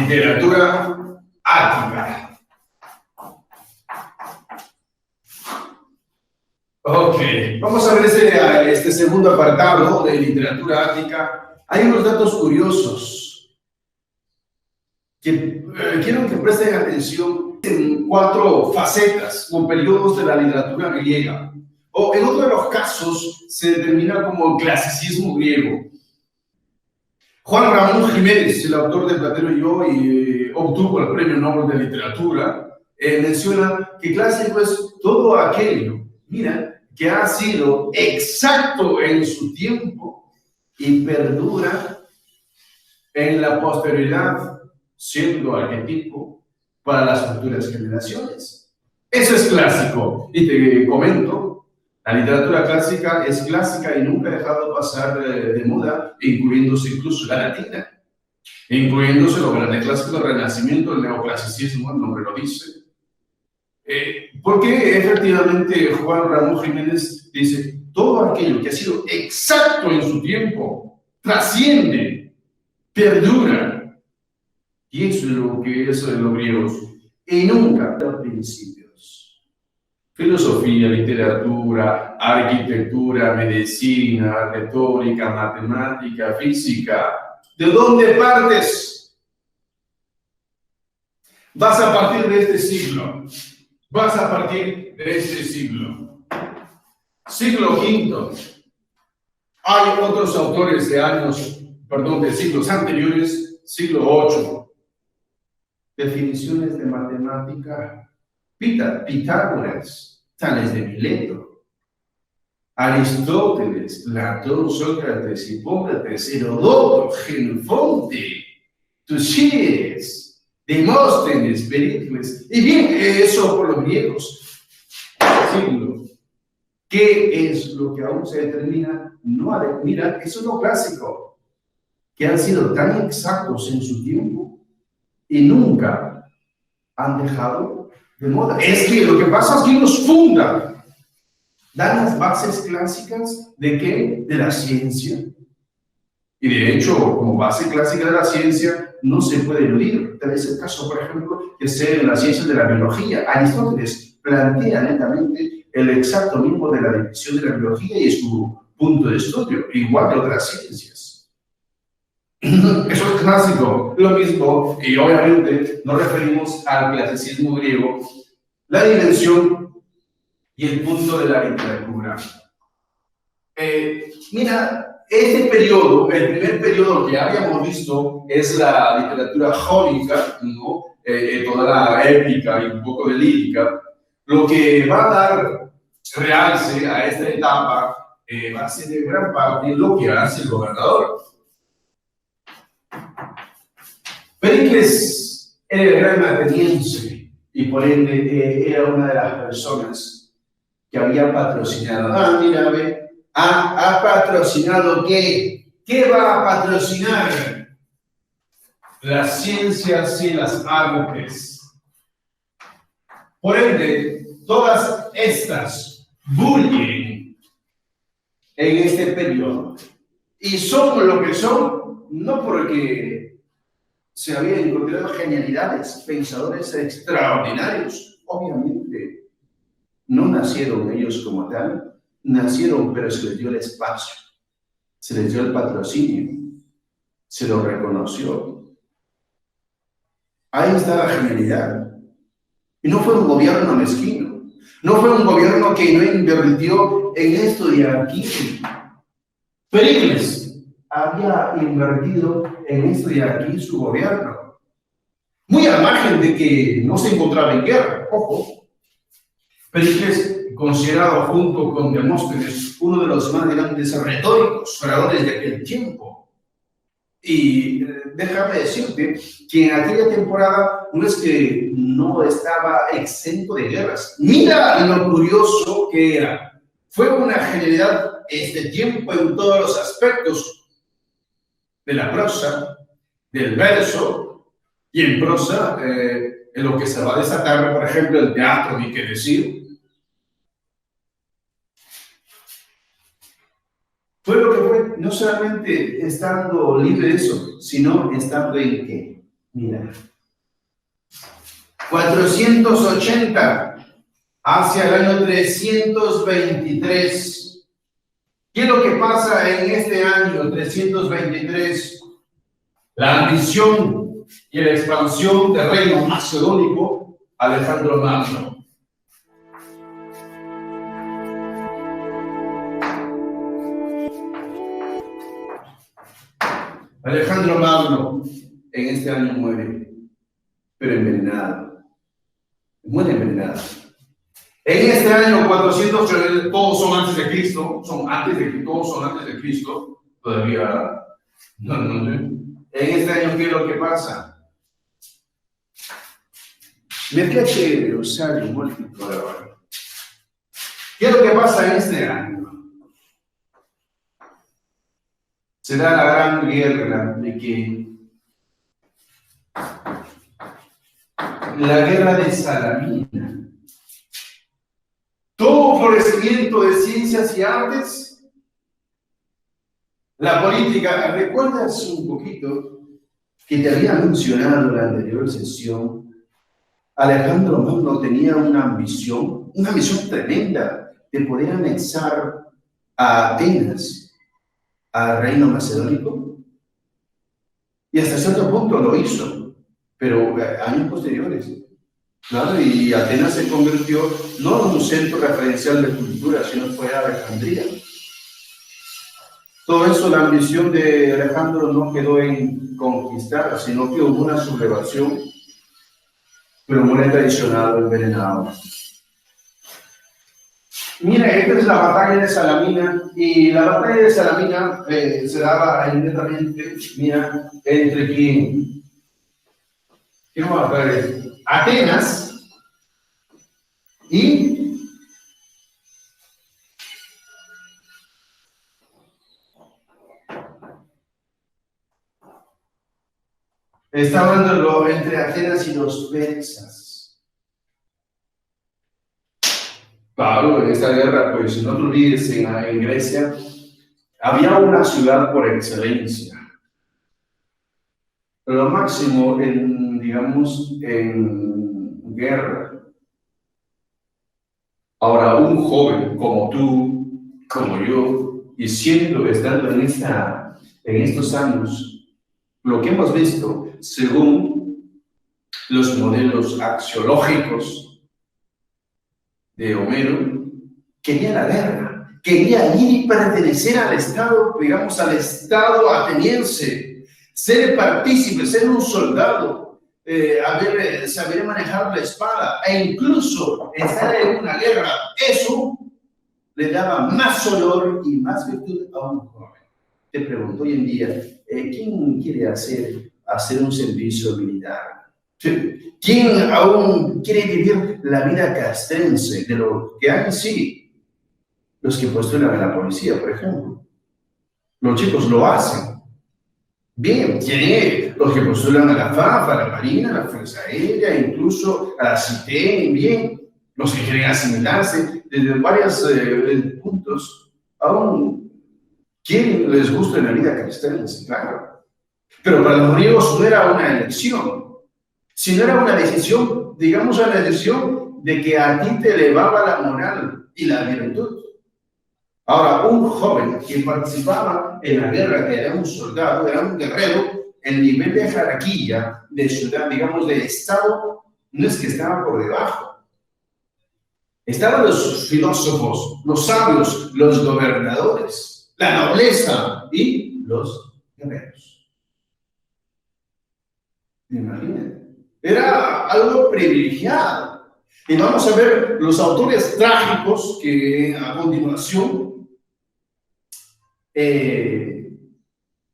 Literatura ática. Ok, vamos a ver este segundo apartado de literatura ática. Hay unos datos curiosos que quiero que presten atención en 4 facetas o periodos de la literatura griega. O en otro de los casos se determina como el clasicismo griego. Juan Ramón Jiménez, el autor de Platero y yo, obtuvo el Premio Nobel de Literatura, menciona que clásico es todo aquello, mira, que ha sido exacto en su tiempo y perdura en la posterioridad, siendo arquetipo para las futuras generaciones. Eso es clásico. Y te comento, la literatura clásica es clásica y nunca ha dejado pasar de moda, incluyéndose incluso la latina, incluyéndose los grandes clásicos del Renacimiento, el neoclasicismo, el nombre lo dice. Porque efectivamente Juan Ramón Jiménez dice, todo aquello que ha sido exacto en su tiempo trasciende, perdura, y eso es lo que es los griegos, y nunca los principios. Filosofía, literatura, arquitectura, medicina, retórica, matemática, física. ¿De dónde partes? Vas a partir de este siglo. Vas a partir de este siglo. Siglo V. Hay otros autores de siglos anteriores, siglo VIII. Definiciones de matemática. Pitágoras, Tales de Mileto, Aristóteles, Platón, Sócrates, Hipócrates, Herodoto, Genofonte, Tucídides, Demóstenes, Pericles, y bien, eso por los griegos. Siglo. ¿Qué es lo que aún se determina? Mira, eso es lo clásico, que han sido tan exactos en su tiempo y nunca han dejado de moda. Es que lo que pasa es que nos funda, dan las bases clásicas ¿de qué? De la ciencia. Y de hecho, como base clásica de la ciencia, no se puede eludir. Tal es el caso, por ejemplo, que sea en la ciencia de la biología. Aristóteles plantea netamente el exacto mismo de la división de la biología y su punto de estudio, igual de otras ciencias. Eso es clásico. Lo mismo, y obviamente nos referimos al clasicismo griego, la dimensión y el punto de la literatura. Mira, este periodo, el primer periodo que habíamos visto es la literatura jónica, ¿no? Toda la épica y un poco de lírica. Lo que va a dar realce a esta etapa va a ser en gran parte lo que hace el gobernador. Pericles era el gran ateniense y por ende era una de las personas que había patrocinado. Mira, ve, ¿ha patrocinado qué? ¿Qué va a patrocinar? Las ciencias y las artes. Por ende, todas estas bullen en este periodo. Y son lo que son, no porque se habían encontrado genialidades, pensadores extraordinarios. Obviamente, no nacieron ellos como tal, nacieron, pero se les dio el espacio, se les dio el patrocinio, se lo reconoció. Ahí está la genialidad. Y no fue un gobierno mezquino, no fue un gobierno que no invirtió en esto y aquí. Pericles había invertido en esto y aquí su gobierno. Muy al margen de que no se encontraba en guerra, ojo. Pericles, considerado junto con Demóstenes uno de los más grandes retóricos, oradores de aquel tiempo. Y déjame decirte que en aquella temporada no es que no estaba exento de guerras. Mira lo curioso que era. Fue una genialidad este tiempo en todos los aspectos de la prosa, del verso, y en prosa, en lo que se va a desatar, por ejemplo, el teatro, ni qué decir. Fue lo que fue, no solamente estando libre de eso, sino estando en qué? Mira, 480 hacia el año 323. ¿Qué es lo que pasa en este año 323? La ambición y la expansión del reino macedónico, Alejandro Magno. Alejandro Magno en este año muere, pero envenenado. Muere envenenado. En este año 400, todos son antes de Cristo, todos son antes de Cristo, todavía no sé. En este año, ¿qué es lo que pasa? Métete Rosario múltiplo de ahora. ¿Qué es lo que pasa en este año? Se da la gran guerra de que la guerra de Salamina. Todo florecimiento de ciencias y artes, la política. ¿Recuerdas un poquito que te había mencionado en la anterior sesión? Alejandro Magno tenía una ambición tremenda de poder anexar a Atenas al reino macedónico. Y hasta cierto punto lo hizo, pero años posteriores. Claro, y Atenas se convirtió no en un centro referencial de cultura, sino fue Alejandría. Todo eso, la ambición de Alejandro no quedó en conquistar, sino que hubo una sublevación, pero muere traicionado, envenenado. Mira, esta es la batalla de Salamina, y la batalla de Salamina se daba inmediatamente, mira, entre quién. ¿Quién va a ver? Atenas y está hablando entre Atenas y los persas. Claro, en esta guerra, pues no te olvides, en Grecia había una ciudad por excelencia. Lo máximo en guerra. Ahora, un joven como tú, como yo, y estando en estos años, lo que hemos visto, según los modelos axiológicos de Homero, quería la guerra, quería ir y pertenecer al Estado, digamos, al Estado ateniense, ser partícipe, ser un soldado, saber manejar la espada e incluso estar en una guerra. Eso le daba más honor y más virtud a un joven. Te pregunto hoy en día, ¿quién quiere hacer un servicio militar? ¿Quién aún quiere vivir la vida castrense de lo que hay? Sí, los que postulan a la policía, por ejemplo. Los chicos lo hacen. Bien, tiene los que postulan a la FAF, a la Marina, a la Fuerza Aérea, incluso a la CITEN, bien, los que quieren asimilarse desde varios puntos, aún les gusta la vida castrense, claro. Pero para los griegos no era una elección, sino era una decisión, digamos, una decisión de que a ti te elevaba la moral y la virtud. Ahora, un joven que participaba en la guerra, que era un soldado, era un guerrero, el nivel de jerarquía de ciudad, digamos, de Estado, no es que estaba por debajo. Estaban los filósofos, los sabios, los gobernadores, la nobleza y los guerreros. ¿Me imaginan? Era algo privilegiado. Y vamos a ver los autores trágicos que a continuación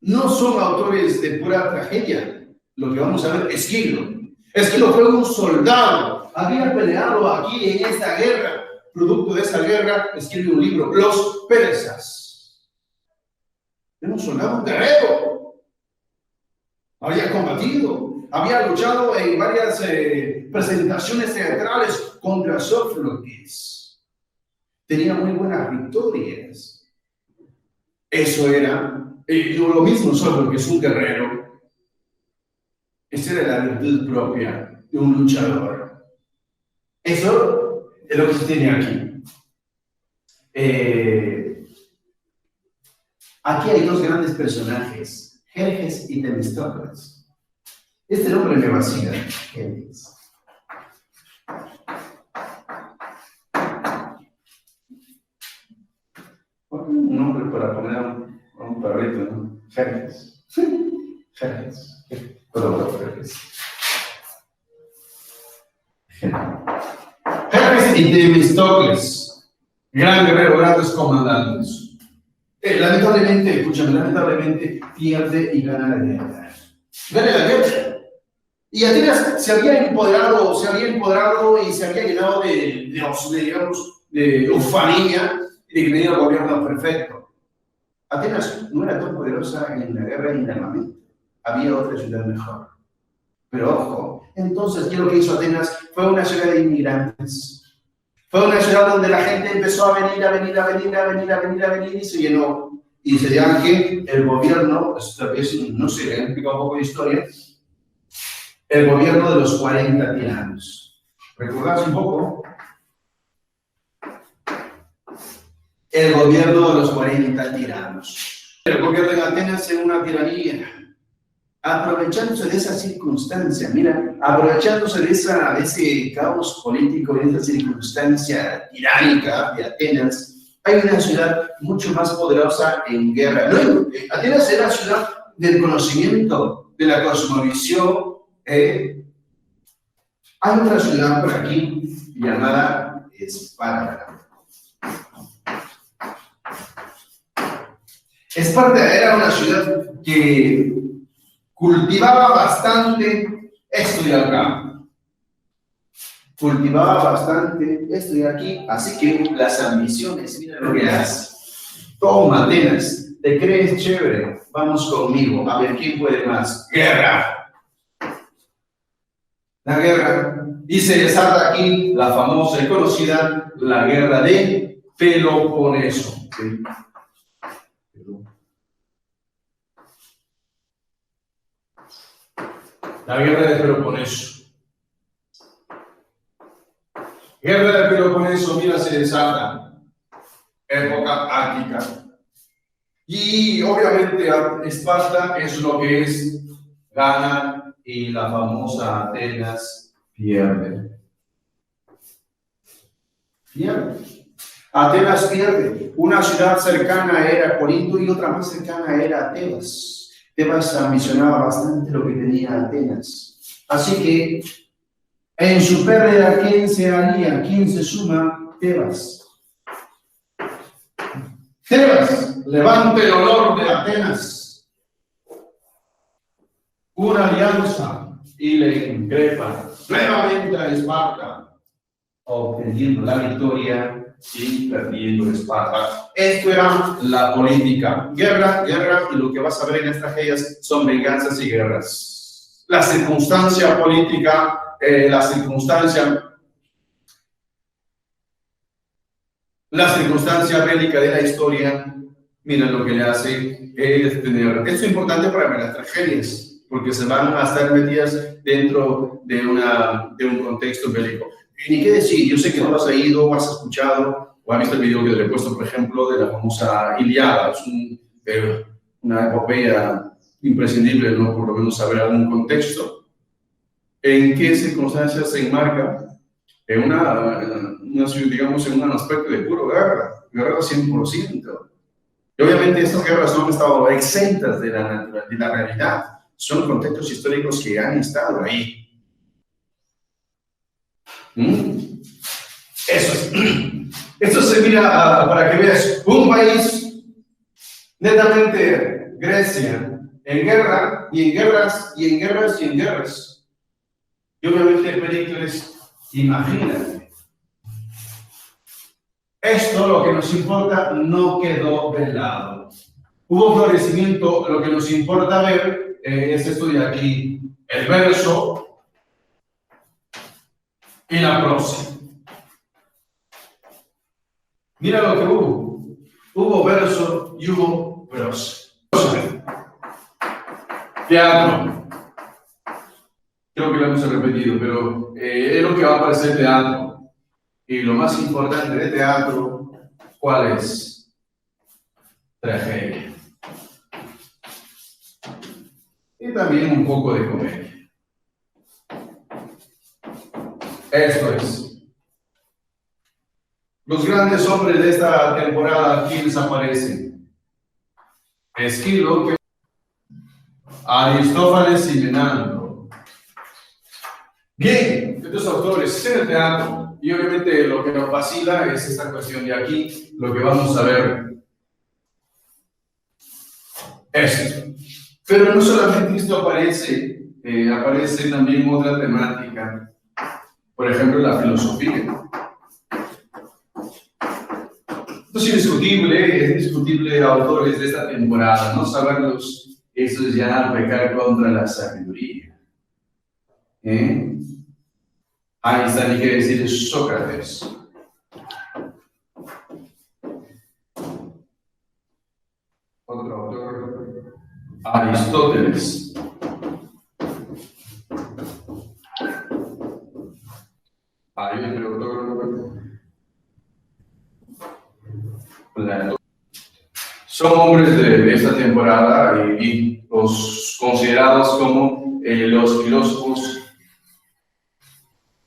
no son autores de pura tragedia. Lo que vamos a ver es Esquilo fue un soldado, había peleado aquí en esta guerra. Producto de esa guerra, escribe un libro, Los Persas. Era un soldado, un guerrero. Había combatido, había luchado en varias presentaciones teatrales contra Sófocles. Tenía muy buenas victorias. Eso era lo mismo, solo que es un guerrero. Esa era la virtud propia de un luchador. Eso es lo que se tiene aquí. Aquí hay dos grandes personajes, Jerjes y Temístocles. Este nombre me vacila, Jerjes. Un nombre para poner a un perrito, ¿no? Jerjes. Jerjes. Jerjes. Jerjes y Temístocles, gran guerrero, grandes comandantes. Lamentablemente, escúchame, lamentablemente pierde y gana la guerra. Gana la guerra. Y Atenas se había empoderado y se había llenado de ufanía y de que tenía el gobierno perfecto. Atenas no era tan poderosa en la guerra ni en armamento. Había otra ciudad mejor. Pero ojo, entonces, ¿qué es lo que hizo Atenas? Fue una ciudad de inmigrantes. Fue una ciudad donde la gente empezó a venir y se llenó. Y se dirán que el gobierno, esta vez, no sé, le he explicado un poco de historia, el gobierno de los 40 tiranos. ¿Recordás un poco? El gobierno de los 40 tiranos. El gobierno de Atenas era una tiranía. Aprovechándose de esa circunstancia, mira, aprovechándose de ese caos político, de esa circunstancia tiránica de Atenas, hay una ciudad mucho más poderosa en guerra. No, Atenas era la ciudad del conocimiento, de la cosmovisión. Hay otra ciudad por aquí llamada Esparta. Esparta era una ciudad que cultivaba bastante esto de acá. Cultivaba bastante esto de aquí. Así que las ambiciones, mira lo que hace. Toma, Atenas, ¿te crees chévere? Vamos conmigo, a ver quién puede más. ¡Guerra! La guerra. Y se desata aquí la famosa y conocida, la guerra de Peloponeso. ¿Sí? La guerra de Peloponeso. Guerra de Peloponeso, mira, se desata. Época ática. Y obviamente Esparta es lo que es, gana, y la famosa Atenas pierde. Pierde. Atenas pierde. Una ciudad cercana era Corinto y otra más cercana era Tebas. Tebas ambicionaba bastante lo que tenía Atenas. Así que en su pérdida, ¿quién se alía? ¿Quién se suma? Tebas. Tebas, levante el honor de Atenas. Una alianza y le increpa nuevamente a Esparta, obteniendo la victoria y perdiendo Esparta. Esto era la política. Guerra, y lo que vas a ver en las tragedias son venganzas y guerras. La circunstancia política, la circunstancia bélica de la historia, mira lo que le hace es tener. Esto es importante para ver las tragedias, porque se van a estar metidas dentro de un contexto bélico. Y ni qué decir, yo sé que no has ido, has escuchado o has visto el video que le he puesto, por ejemplo, de la famosa Ilíada. Es una epopeya imprescindible, ¿no? Por lo menos saber algún contexto. ¿En qué circunstancias se enmarca? En digamos, en un aspecto de puro guerra 100%. Y obviamente estas guerras no han estado exentas de la realidad. Son contextos históricos que han estado ahí. Esto se mira para que veas un país netamente Grecia, en guerra, y en guerras. Y obviamente Pericles, imagínate. Esto, lo que nos importa, no quedó de lado. Hubo florecimiento, lo que nos importa ver es esto de aquí, el verso y la prosa. Mira lo que hubo. Hubo verso y hubo prosa. Teatro. perdido, pero es lo que va a aparecer teatro. Y lo más importante de teatro, ¿cuál es? Tragedia. Y también un poco de comedia. Esto es. Los grandes hombres de esta temporada, ¿quiénes aparecen? Esquilo, Aristófanes y Menandro. Bien, estos autores en el teatro, y obviamente lo que nos vacila es esta cuestión de aquí, lo que vamos a ver. Esto. Pero no solamente esto aparece, aparece también otra temática, por ejemplo, la filosofía. Esto es indiscutible autores de esta temporada, no saberlos, eso es ya pecar contra la sabiduría. Einstein quiere decir Sócrates. Otro autor, Aristóteles. Hay otro autor, Platón. Son hombres de esta temporada y los considerados como los filósofos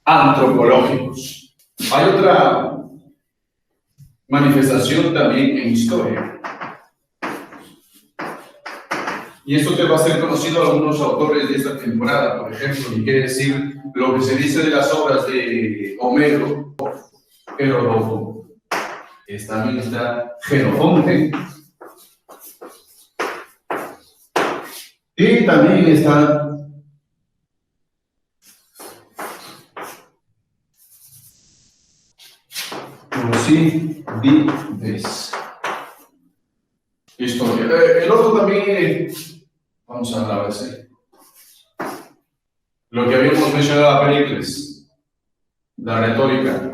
antropológicos. Hay otra manifestación también en historia. Y esto te va a ser conocido a algunos autores de esta temporada, por ejemplo, y quiere decir lo que se dice de las obras de Homero, Heródoto. También está Jenofonte. Y también está Tucídides. Historia. El otro también, vamos a hablar de ese. Lo que habíamos mencionado a Pericles, la retórica.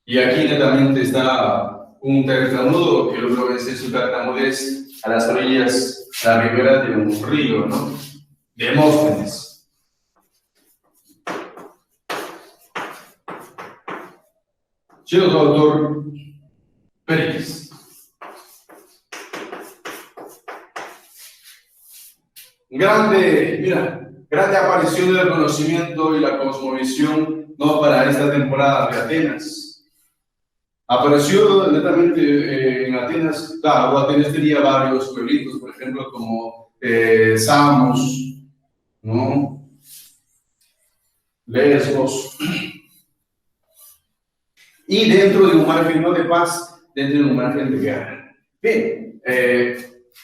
Y aquí netamente está un tartamudo que luego vence su tartamudez a las orillas, a la ribera de un río, ¿no? Demóstenes. Y otro autor, Pericles. Grande aparición del conocimiento y la cosmovisión, no para esta temporada de Atenas. Apareció netamente en Atenas, claro, Atenas tenía varios pueblitos, por ejemplo, como Samos, ¿no? Lesbos, y dentro de un margen no de paz, dentro de un margen de guerra. Bien,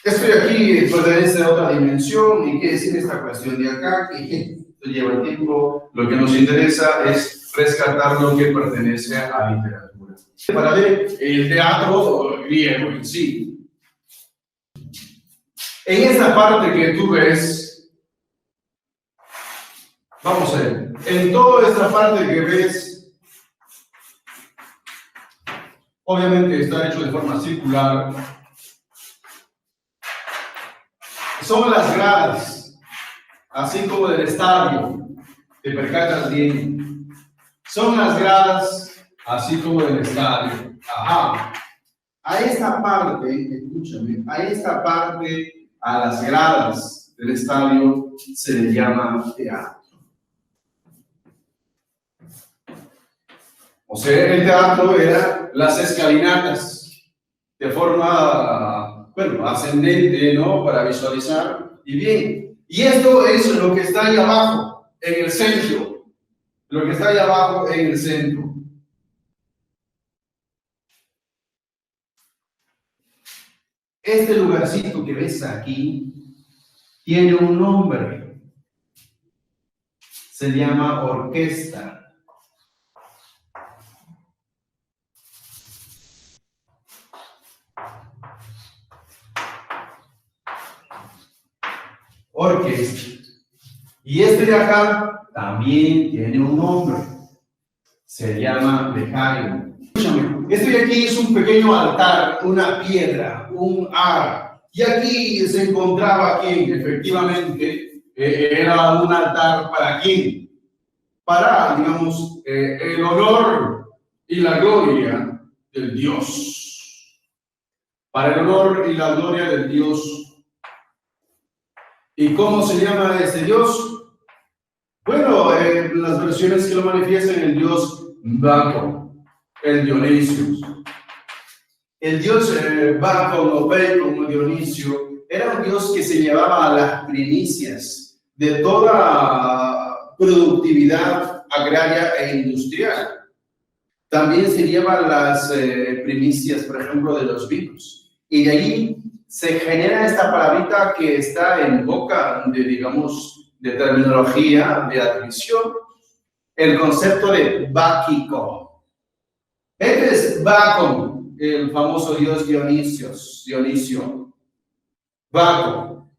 estoy aquí, pertenece a otra dimensión, y qué decir esta cuestión de acá, que esto lleva tiempo, lo que nos interesa es rescatar lo que pertenece a literatura. Para ver el teatro griego en sí. En esa parte que tú ves, vamos a ver, en toda esta parte que ves, obviamente está hecho de forma circular, son las gradas, así como del estadio, te percatas bien, son las gradas, así como del estadio. Ajá. A esta parte, escúchame, a esta parte, a las gradas del estadio, se le llama teatro. O sea, el teatro era las escalinatas, de forma, bueno, ascendente, ¿no? Para visualizar. Y bien, y esto es lo que está ahí abajo, en el centro. Lo que está ahí abajo, en el centro. Este lugarcito que ves aquí tiene un nombre. Se llama orquesta. Orquesta. Y este de acá también tiene un nombre. Se llama lejario. Escúchame, este de aquí es un pequeño altar, una piedra, un ar. Y aquí se encontraba quien efectivamente era un altar para quién, para, digamos, el honor y la gloria del Dios. Para el honor y la gloria del Dios. ¿Y cómo se llama este Dios? Bueno, las versiones que lo manifiestan, el Dios Baco, el Dionisio. El Dios Baco o Bacon o Dionisio era un Dios que se llevaba a las primicias de toda productividad agraria e industrial. También se lleva las primicias, por ejemplo, de los vinos. Y de ahí se genera esta palabrita que está en boca de, digamos, de terminología, de atribución, el concepto de báquico. Este es Bacon, el famoso dios Dionisio. Baco.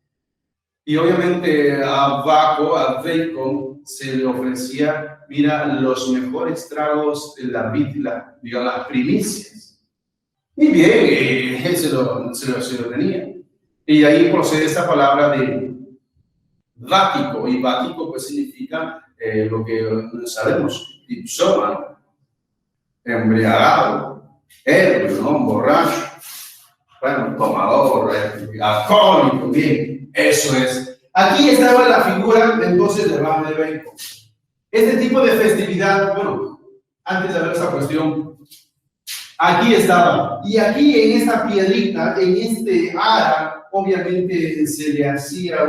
Y obviamente a Baco, a Bacon, se le ofrecía, mira, los mejores tragos de la vida, digamos, las primicias. Y bien, él se lo tenía. Y de ahí procede esta palabra de vático, y vático pues significa lo que sabemos, dipsómano, embriagado, ebrio, ¿no? Borracho, bueno, tomador, alcohólico, bien, eso es. Aquí estaba la figura entonces de Rama de Bacon. Este tipo de festividad, bueno, antes de ver esta cuestión, aquí estaba, y aquí en esta piedrita, en este ara, obviamente se le hacía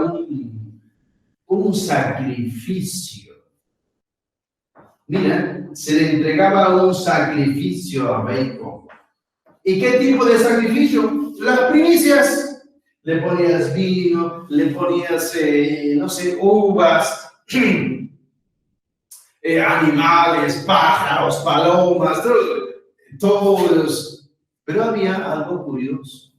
un sacrificio. Mira, se le entregaba un sacrificio a Bacon. ¿Y qué tipo de sacrificio? Las primicias. Le ponías vino, le ponías, no sé, uvas, animales, pájaros, palomas, todos. Pero había algo curioso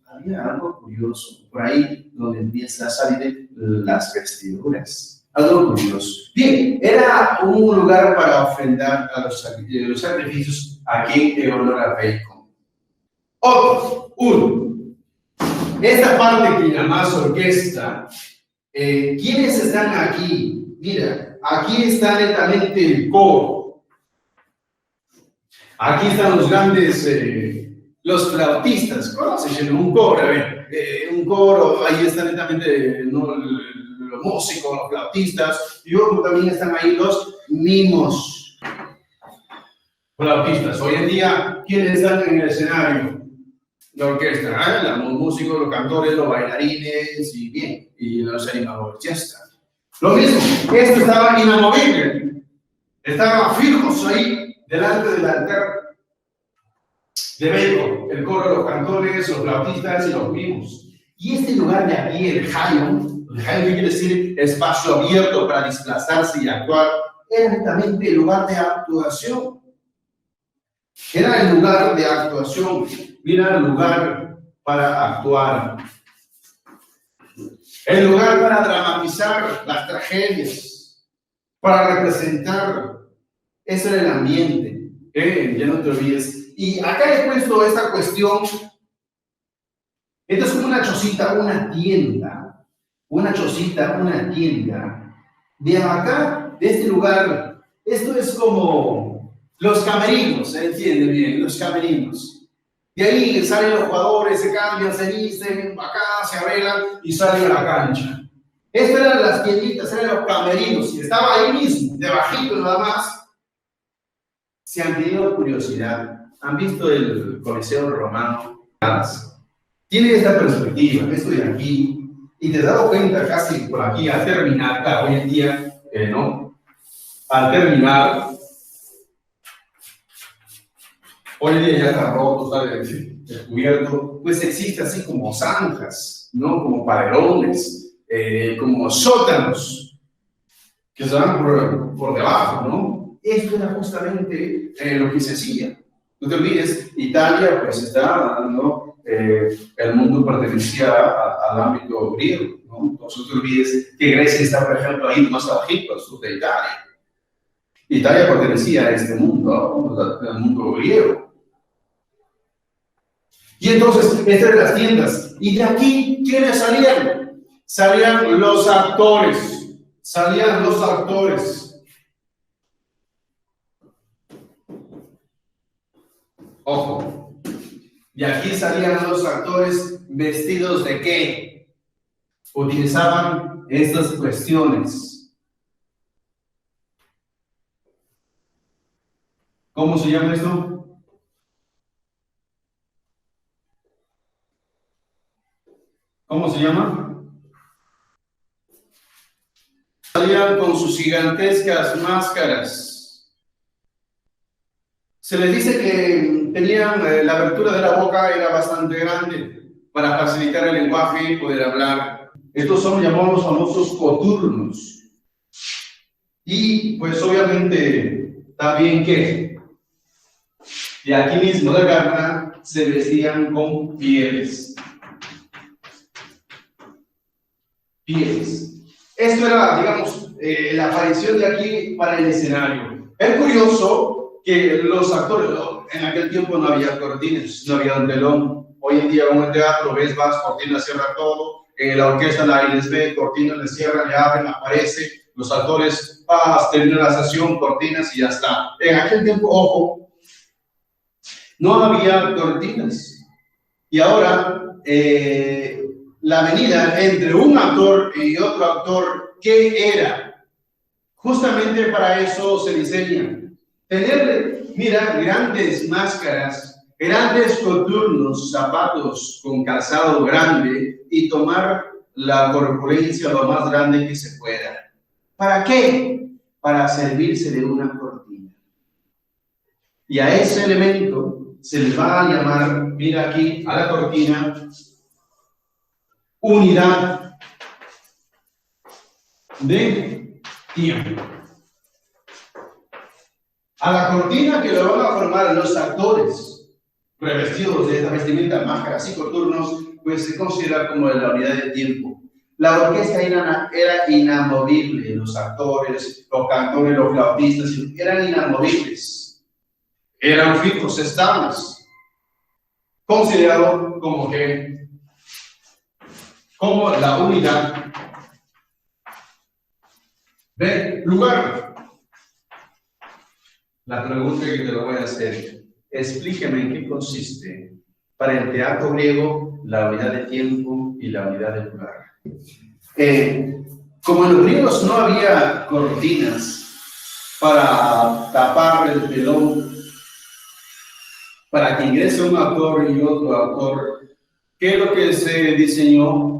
por ahí donde empieza a salir las vestiduras. Algo curioso. Bien, era un lugar para ofrendar a los sacrificios aquí en honor a Bacon. Otro, esta parte que llamas orquesta, ¿quiénes están aquí? Mira, aquí está netamente el coro. Aquí están los grandes, los flautistas. ¿Conoces un coro? A ver, un coro, ahí está netamente los músicos, los flautistas, y luego también están ahí los mimos. Flautistas. Hoy en día, ¿quiénes están en el escenario? La orquesta, los músicos, los cantores, los bailarines y bien, y los animadores, ya está. Lo mismo, esto estaba inamovible, estaban fijos ahí delante del altar de Bacon, el coro, los cantores, los flautistas y los mimos. Y este lugar de aquí, el Highland, quiere decir espacio abierto para desplazarse y actuar, era netamente el lugar de actuación. Era el lugar de actuación. Mira, el lugar para actuar. El lugar para dramatizar las tragedias, para representar. Ese era el ambiente. Ya no te olvides. Y acá he puesto esta cuestión. Esto es como una chocita, una tienda. Una chocita, una tienda. De acá, de este lugar, esto es como los camerinos, ¿se entiende bien? Los camerinos. De ahí salen los jugadores, se cambian, se visten, acá se arreglan y salen a la cancha. Estas eran las tienditas, eran los camerinos, y estaba ahí mismo, debajito nada más. Si han tenido curiosidad, han visto el Coliseo Romano, tiene esta perspectiva, esto de aquí, y te has dado cuenta casi por aquí, al terminar, claro, hoy en día, ¿no? Al terminar, hoy en día ya está roto, está descubierto, pues existe así como zanjas, ¿no? Como paredones, como sótanos, que se van por debajo, ¿no? Esto era justamente lo que se hacía. No te olvides, Italia pues está, ¿no? El mundo pertenecía al ámbito griego, ¿no? Entonces no te olvides que Grecia está, por ejemplo, ahí más abajito, al sur de Italia. Italia pertenecía a este mundo, ¿no? Al mundo griego. Y entonces, entre las tiendas, y de aquí, ¿quiénes salían? Salían los actores, salían los actores. Ojo, y aquí salían los actores vestidos ¿de qué? Utilizaban estas cuestiones. ¿Cómo se llama esto? ¿Cómo se llama? Salían con sus gigantescas máscaras. Se les dice que tenían, la abertura de la boca era bastante grande para facilitar el lenguaje y poder hablar. Estos son llamados famosos coturnos. Y pues obviamente también que de aquí mismo de Garna se vestían con pieles. Pieles. Esto era, digamos, la aparición de aquí para el escenario. Es curioso que los actores, en aquel tiempo no había cortinas, no había un telón. Hoy en día, en un teatro, ves, vas, cortinas, cierra todo. La orquesta nadie les ve, cortinas les cierran, le abren, aparece. Los actores, termina la sesión, cortinas y ya está. En aquel tiempo, ojo, no había cortinas. Y ahora, la avenida entre un actor y otro actor, ¿qué era? Justamente para eso se diseña. Tener, mira, grandes máscaras, grandes coturnos, zapatos con calzado grande y tomar la corpulencia lo más grande que se pueda. ¿Para qué? Para servirse de una cortina. Y a ese elemento se le va a llamar, mira aquí, a la cortina, unidad de tiempo. A la cortina que lo van a formar los actores revestidos de esta vestimenta, máscaras y coturnos, pues se considera como la unidad de tiempo. La orquesta era inamovible, los actores, los cantores, los flautistas eran inamovibles, eran fijos, estables, considerado como que como la unidad de lugar. La pregunta que te lo voy a hacer, explíqueme en qué consiste para el teatro griego la unidad de tiempo y la unidad de lugar. Como en los griegos no había cortinas para tapar el telón, para que ingrese un actor y otro actor, ¿qué es lo que se diseñó?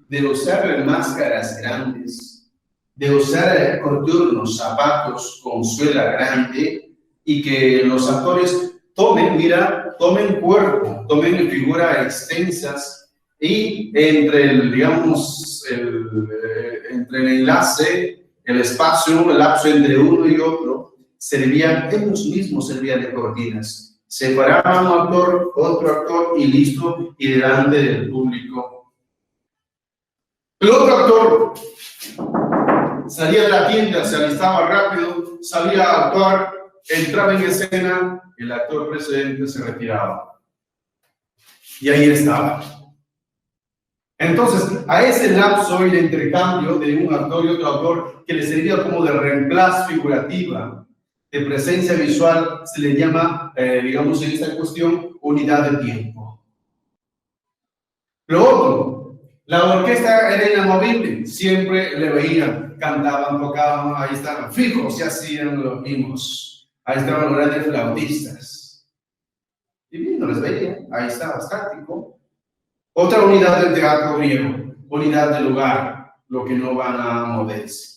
De usar máscaras grandes, de usar coturnos, zapatos con suela grande, y que los actores tomen cuerpo, tomen figuras extensas, y entre el, digamos, entre el enlace, el espacio, el lapso entre uno y otro, ellos mismos servían de cortinas. Separaban un actor, otro actor, y listo, y delante del público. El otro actor salía de la tienda, se alistaba rápido, salía a actuar, entraba en escena, el actor precedente se retiraba. Y ahí estaba. Entonces, a ese lapso y el intercambio de un actor y otro actor, que le servía como de reemplazo figurativa, de presencia visual, se le llama, digamos, en esta cuestión, unidad de tiempo. Lo otro, la orquesta era inamovible, siempre le veían, cantaban, tocaban, ahí estaban, fijos, se hacían los mismos, ahí estaban los grandes flautistas. Y bien, no les veía, ahí estaba, estático. Otra unidad del teatro griego, unidad de lugar, lo que no van a moverse.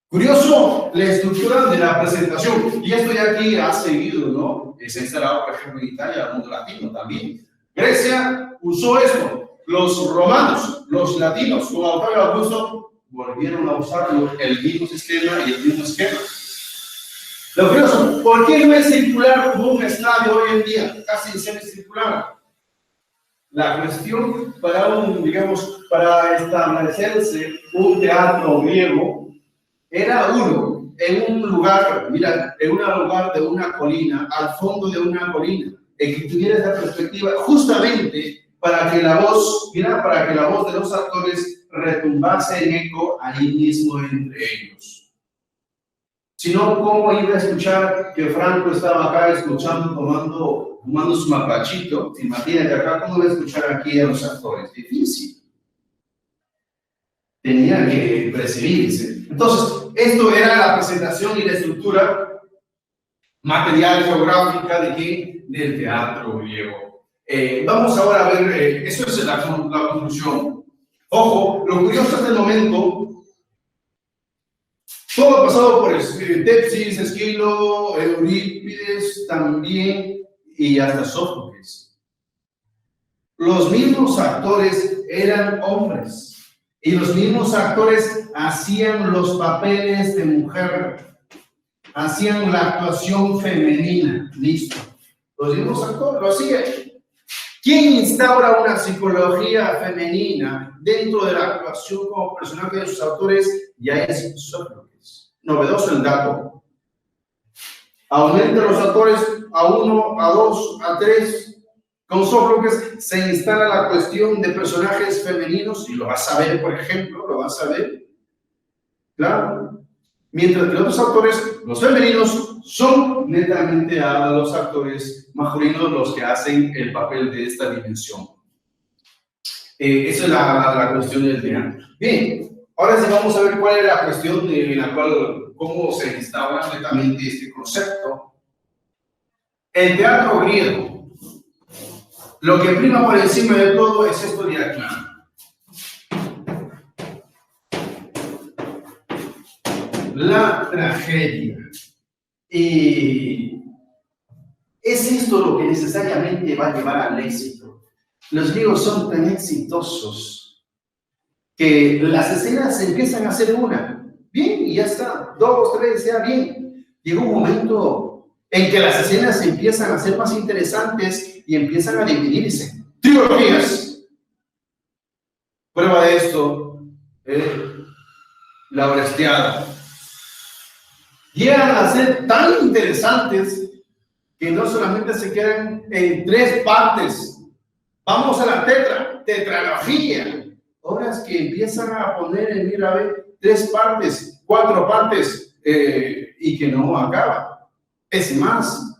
Curioso la estructura de la presentación, y esto ya aquí ha seguido, ¿no? Se ha instalado, por ejemplo, en Italia, el mundo latino también. Grecia usó esto. Los romanos, los latinos, con Octavio Augusto, volvieron a usarlo, el mismo sistema y el mismo esquema. Lo curioso, ¿por qué no es circular como un estadio hoy en día? Casi semicircular. La cuestión para establecerse un teatro griego era en un lugar, mira, en un lugar de una colina, al fondo de una colina. que tuviera esa perspectiva, justamente para que la voz, para que la voz de los actores retumbase en eco ahí mismo entre ellos. Si no, ¿cómo iba a escuchar que Franco estaba acá escuchando, fumando su mapachito? Imagínate acá, ¿cómo iba a escuchar aquí a los actores? Difícil. Tenía que percibirse. Entonces, esto era la presentación y la estructura material geográfica de qué? Del teatro griego. Vamos ahora a ver, eso es la conclusión. Ojo, lo curioso hasta el momento, todo pasado por Tepsis, Esquilo, Eurípides también, y hasta Sófocles. Los mismos actores eran hombres. Y los mismos actores hacían los papeles de mujer, hacían la actuación femenina, listo. Los mismos actores lo hacían. ¿Quién instaura una psicología femenina dentro de la actuación como personaje de sus autores? Ya es Sófocles. Novedoso el dato. Aumenta los actores a 1, a 2, a 3. Con Sófocles se instala la cuestión de personajes femeninos, y lo vas a ver, por ejemplo, lo vas a ver, claro. Mientras que los autores, los femeninos, son netamente a los actores masculinos los que hacen el papel de esta dimensión. Esa es la cuestión del teatro. Bien, ahora sí vamos a ver cuál es la cuestión en la cual, cómo se instaura netamente este concepto. El teatro griego. Lo que prima por encima de todo es esto de aquí. La tragedia. Y es esto lo que necesariamente va a llevar al éxito. Los griegos son tan exitosos que las escenas empiezan a ser una. Bien, y ya está. 2, 3, ya bien. Llega un momento en que las escenas empiezan a ser más interesantes y empiezan a dividirse. Trilogías. Prueba de esto, la Orestiada. Llegan a ser tan interesantes que no solamente se quedan en 3 partes. Vamos a la tetralogía. Obras que empiezan a poner en mira, 3 partes, 4 partes, y que no acaban. Es más,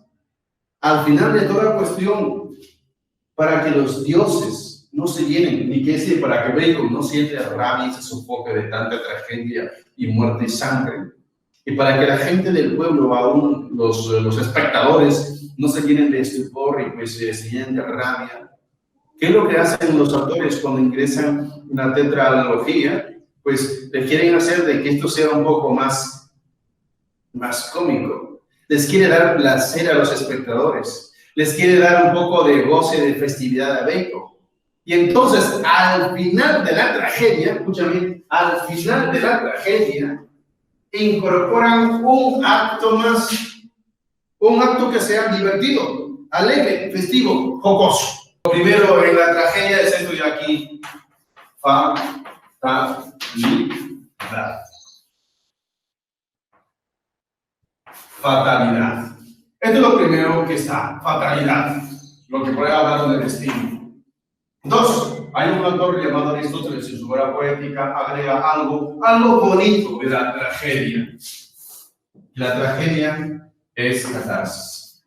al final de toda cuestión, para que los dioses no se llenen, ni que decir, para que Bacon no siente rabia y se sofoque de tanta tragedia y muerte y sangre, y para que la gente del pueblo, aún los espectadores, no se llenen de estupor y pues se llenen de rabia. ¿Qué es lo que hacen los autores cuando ingresan una tetralogía? Pues le quieren hacer de que esto sea un poco más cómico. Les quiere dar placer a los espectadores. Les quiere dar un poco de goce, de festividad a Bacon. Y entonces, al final de la tragedia, escúchame, al final de la tragedia, incorporan un acto más, un acto que sea divertido, alegre, festivo, jocoso. Lo primero en la tragedia es esto de aquí. Fatalidad. Fatalidad. Esto es lo primero que está, fatalidad. Lo que puede hablar del destino. Entonces, hay un autor llamado Aristóteles en su obra poética agrega algo bonito de la tragedia. La tragedia es catarsis.